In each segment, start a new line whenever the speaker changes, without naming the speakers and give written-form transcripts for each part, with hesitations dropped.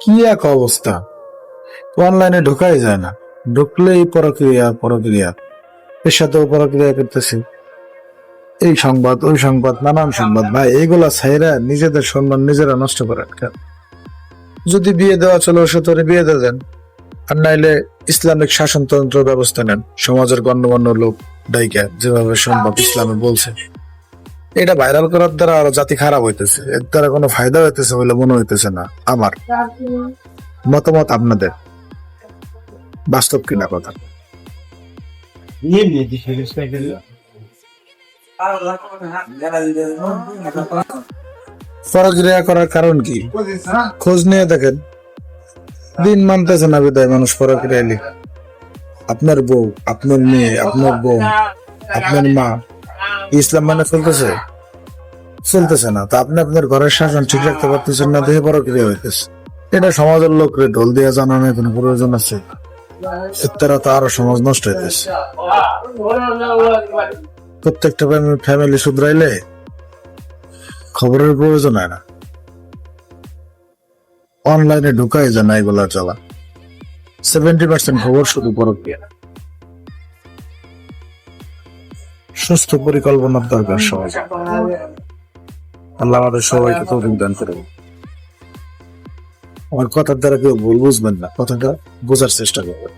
কি এক অবস্থা! অনলাইনে ঢোকাই যায় না, ঢুকলেই পরক্রিয়া পরক্রিয়া, এর সাথেও পরক্রিয়া করতেছি। এই সংবাদ ওই সংবাদ, নানান সংবাদ। ভাই এইগুলা ছাইরা নিজেদের সম্মান নিজেরা নষ্ট করেন কেন? যদি বিয়ে দেওয়া চলে ওর সাথে বিয়ে দিয়ে দেন, আর নাইলে ইসলামিক শাসনতন্ত্র ব্যবস্থা নেন, সমাজের গণ্যমান্য লোক ডাইকা যেভাবে সম্ভব ইসলামে বলছে। এটা ভাইরাল করার দ্বারা আরো জাতি খারাপ হইতেছে, এর দ্বারা কোনো ফায়দা হইতেছে বলে মনে হইতেছে না আমার। মতামত আপনাদের, বাস্তব কিনা কথা। পরক্রিয়া করার কারণ কি? খোঁজ নিয়ে দেখেন, দিন মানতেছে না বিদায় মানুষ পরক্রিয়া লিখে। আপনার বউ, আপনার মেয়ে, আপনার বোন, আপনার মা ইসলাম মানে চলতেছে? চলতেছে না। তা আপনি আপনার ঘরের শাসন ঠিক রাখতে পারতেছেন না, দেহে পরক্রিয়া হইতেছে। এটা সমাজের লোকরে ঢোল দিয়ে জানানোর কোনো প্রয়োজন আছে? তারা তো আরো সমাজ নষ্ট হইতেছে। প্রত্যেকটা ফ্যামিলি শুধরাইলে খবরের প্রয়োজন হয় না। অনলাইনে ঢুকাই যায় না, এগুলা চলা 70% খবর শুধু পরক্রিয়া। সুস্থ পরিকল্পনার দরকার সমাজ। আল্লাহ আমাদের সবাইকে তৌফিক দান করুন। আমার কথার দ্বারা কেউ ভুল বুঝবেন না, কথাটা বোঝার চেষ্টা করবেন।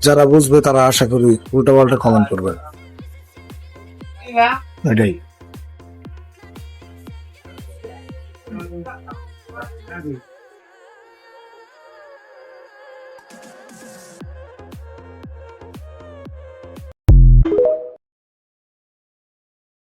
যারা বুঝবে তারা আশা করি উল্টা পাল্টা কমেন্ট করবে। এটাই।